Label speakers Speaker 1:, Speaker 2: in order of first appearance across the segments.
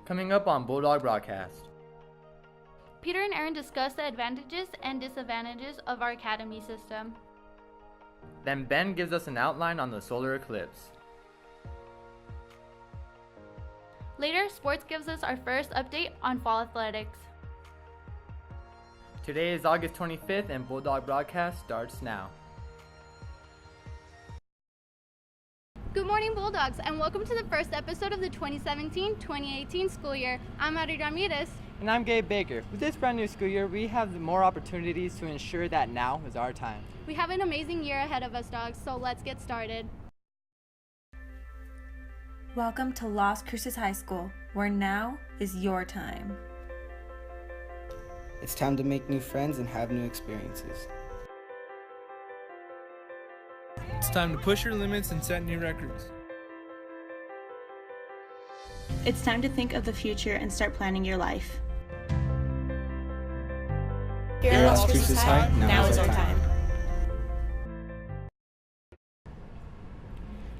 Speaker 1: Coming up on Bulldog Broadcast.
Speaker 2: Peter and Aaron discuss the advantages and disadvantages of our academy system.
Speaker 1: Then Ben gives us an outline on the solar eclipse.
Speaker 2: Later, sports gives us our first update on fall athletics.
Speaker 1: Today is August 25th and Bulldog Broadcast starts now.
Speaker 2: Good morning, Bulldogs, and welcome to the first episode of the 2017-2018 school year. I'm Ari Ramirez.
Speaker 3: And I'm Gabe Baker. With this brand new school year, we have more opportunities to ensure that now is our time.
Speaker 2: We have an amazing year ahead of us, dogs, so let's get started.
Speaker 4: Welcome to Las Cruces High School, where now is your time.
Speaker 5: It's time to make new friends and have new experiences.
Speaker 6: It's time to push your limits and set new records.
Speaker 7: It's time to think of the future and start planning your life.
Speaker 5: Here at Las Cruces High, now is our time.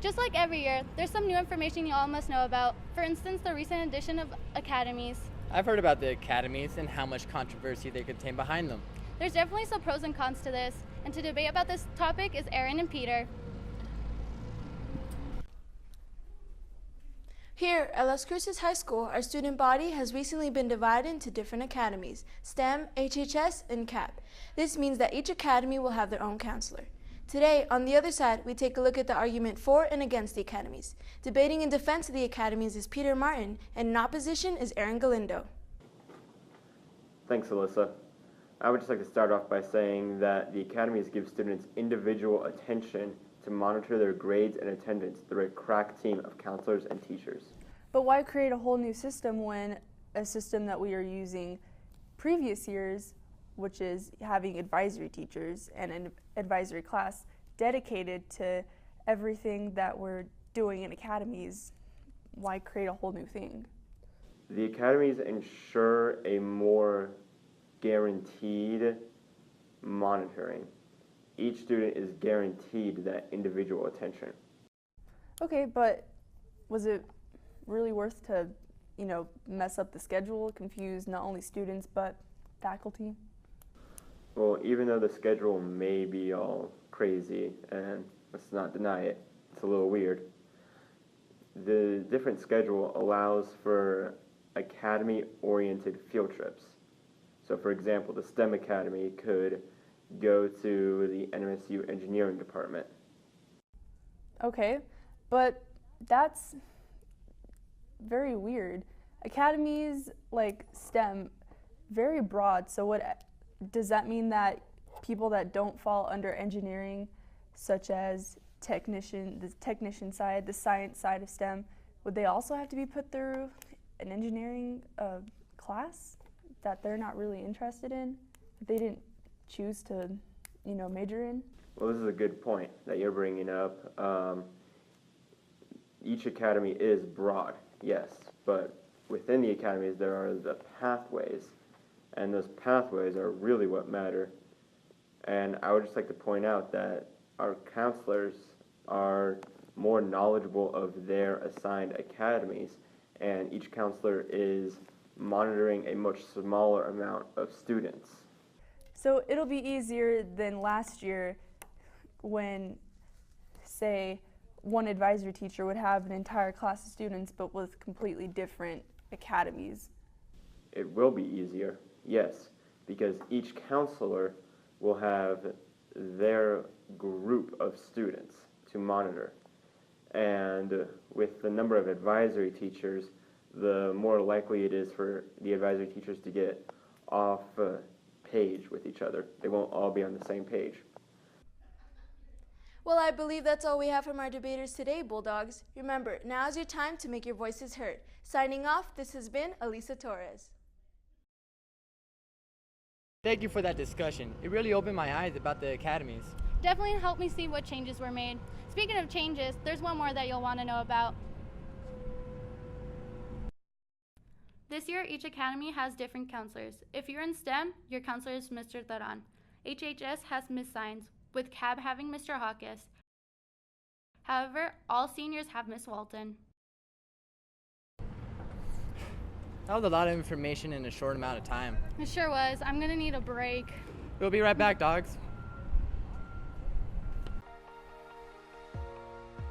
Speaker 2: Just like every year, there's some new information you all must know about. For instance, the recent addition of academies.
Speaker 3: I've heard about the academies and how much controversy they contain behind them.
Speaker 2: There's definitely some pros and cons to this, and to debate about this topic is Aaron and Peter.
Speaker 8: Here at Las Cruces High School, our student body has recently been divided into different academies: STEM, HHS, and CAP. This means that each academy will have their own counselor. Today, on the other side, we take a look at the argument for and against the academies. Debating in defense of the academies is Peter Martin, and in opposition is Aaron Galindo.
Speaker 9: Thanks, Alyssa. I would just like to start off by saying that the academies give students individual attention to monitor their grades and attendance through a crack team of counselors and teachers.
Speaker 10: But why create a whole new system when a system that we are using previous years, which is having advisory teachers and an advisory class dedicated to everything that we're doing in academies, why create a whole new thing?
Speaker 9: The academies ensure a more guaranteed monitoring. Each student is guaranteed that individual attention.
Speaker 10: Okay, but was it really worth to, mess up the schedule, confuse not only students but faculty?
Speaker 9: Well, even though the schedule may be all crazy, and let's not deny it, it's a little weird, the different schedule allows for academy-oriented field trips. So, for example, the STEM Academy could go to the NMSU Engineering Department.
Speaker 10: Okay, but that's very weird. Academies like STEM, very broad, so does that mean that people that don't fall under engineering, such as the technician side, the science side of STEM, would they also have to be put through an engineering class that they're not really interested in, that they didn't choose to, major in?
Speaker 9: Well, this is a good point that you're bringing up. Each academy is broad, yes, but within the academies there are the pathways, and those pathways are really what matter. And I would just like to point out that our counselors are more knowledgeable of their assigned academies, and each counselor is monitoring a much smaller amount of students.
Speaker 10: So it'll be easier than last year when, say, one advisory teacher would have an entire class of students but with completely different academies.
Speaker 9: It will be easier, yes, because each counselor will have their group of students to monitor. And with the number of advisory teachers, the more likely it is for the advisory teachers to get off page with each other. They won't all be on the same page.
Speaker 8: Well, I believe that's all we have from our debaters today, Bulldogs. Remember, now's your time to make your voices heard. Signing off, this has been Elisa Torres.
Speaker 3: Thank you for that discussion. It really opened my eyes about the academies.
Speaker 2: Definitely helped me see what changes were made. Speaking of changes, there's one more that you'll want to know about. This year, each academy has different counselors. If you're in STEM, your counselor is Mr. Taran. HHS has Ms. Sines, with CAB having Mr. Hawkes. However, all seniors have Miss Walton.
Speaker 3: That was a lot of information in a short amount of time.
Speaker 2: It sure was. I'm gonna need a break.
Speaker 3: We'll be right back, dogs.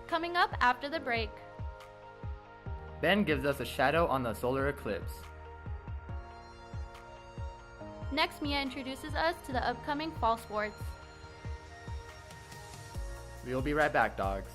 Speaker 2: Coming up after the break.
Speaker 1: Ben gives us a shadow on the solar eclipse.
Speaker 2: Next, Mia introduces us to the upcoming fall sports.
Speaker 1: We'll be right back, dogs.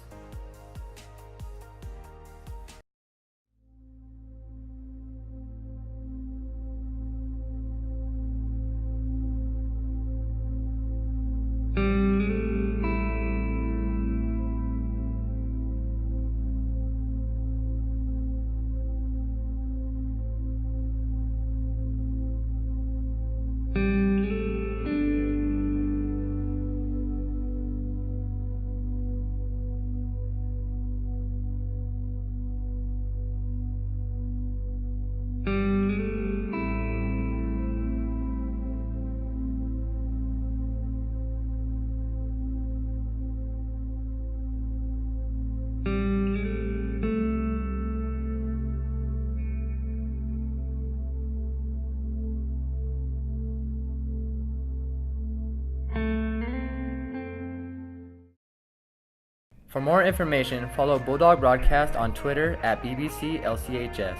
Speaker 1: For more information, follow Bulldog Broadcast on Twitter at BBCLCHS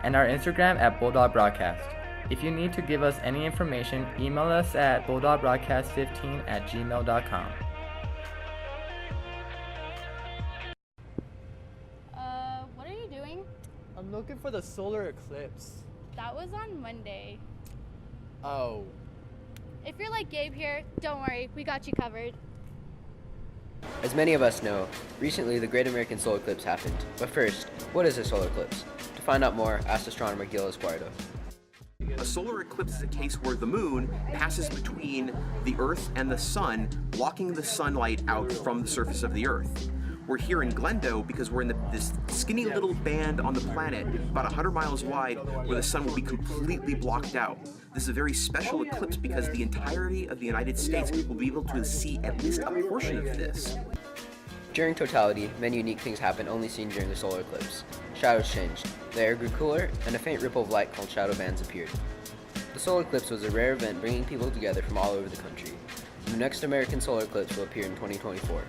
Speaker 1: and our Instagram at Bulldog Broadcast. If you need to give us any information, email us at bulldawgbroadcast15@gmail.com.
Speaker 2: What are you doing?
Speaker 3: I'm looking for the solar eclipse.
Speaker 2: That was on Monday.
Speaker 3: Oh.
Speaker 2: If you're like Gabe here, don't worry, we got you covered.
Speaker 11: As many of us know, recently the Great American Solar Eclipse happened. But first, what is a solar eclipse? To find out more, ask astronomer Gil Esquardo.
Speaker 12: A solar eclipse is a case where the moon passes between the Earth and the sun, blocking the sunlight out from the surface of the Earth. We're here in Glendo because we're in this skinny little band on the planet, about 100 miles wide, where the sun will be completely blocked out. This is a very special eclipse because the entirety of the United States will be able to see at least a portion of this.
Speaker 11: During totality, many unique things happen only seen during the solar eclipse. Shadows changed, the air grew cooler, and a faint ripple of light called shadow bands appeared. The solar eclipse was a rare event bringing people together from all over the country. The next American solar eclipse will appear in 2024.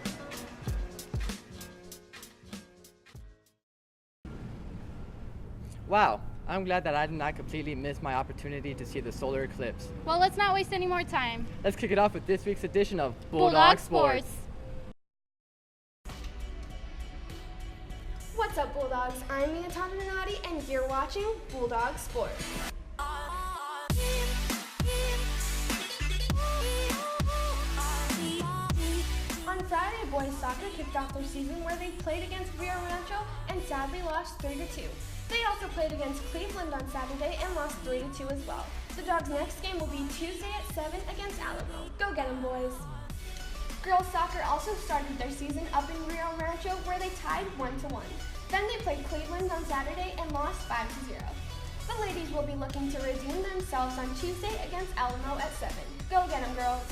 Speaker 3: Wow, I'm glad that I did not completely miss my opportunity to see the solar eclipse.
Speaker 2: Well, let's not waste any more time.
Speaker 3: Let's kick it off with this week's edition of
Speaker 2: Bulldog Sports.
Speaker 8: What's up, Bulldogs? I'm Mia Tondanati, and you're watching Bulldog Sports. On Friday, boys soccer kicked off their season where they played against Rio Rancho and sadly lost 3-2. They also played against Cleveland on Saturday and lost 3-2 as well. The Dogs' next game will be Tuesday at 7 against Alamo. Go get 'em, boys. Girls soccer also started their season up in Rio Rancho where they tied 1-1. Then they played Cleveland on Saturday and lost 5-0. The ladies will be looking to redeem themselves on Tuesday against Alamo at 7. Go get 'em, girls.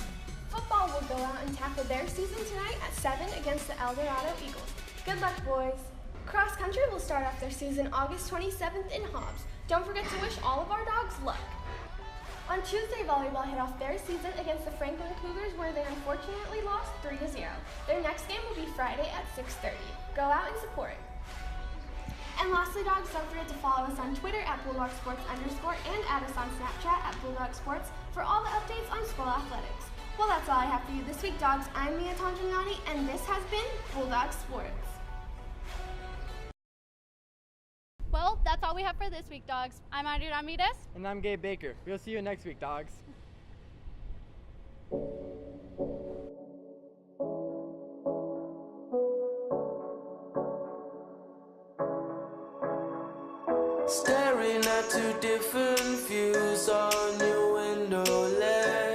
Speaker 8: Football will go out and tackle their season tonight at 7 against the El Dorado Eagles. Good luck, boys. Cross country will start off their season August 27th in Hobbs. Don't forget to wish all of our dogs luck. On Tuesday, volleyball hit off their season against the Franklin Cougars where they unfortunately lost 3-0. Their next game will be Friday at 6:30. Go out and support. And lastly, dogs, don't forget to follow us on Twitter at BulldogSports_ and add us on Snapchat at Bulldog Sports for all the updates on school athletics. Well, that's all I have for you this week, dogs. I'm Mia Tonjanani, and this has been Bulldog Sports.
Speaker 2: Well, that's all we have for this week, dogs. I'm Adrian Ramirez.
Speaker 3: And I'm Gabe Baker. We'll see you next week, dogs.
Speaker 13: Staring at two different views on your window ledge.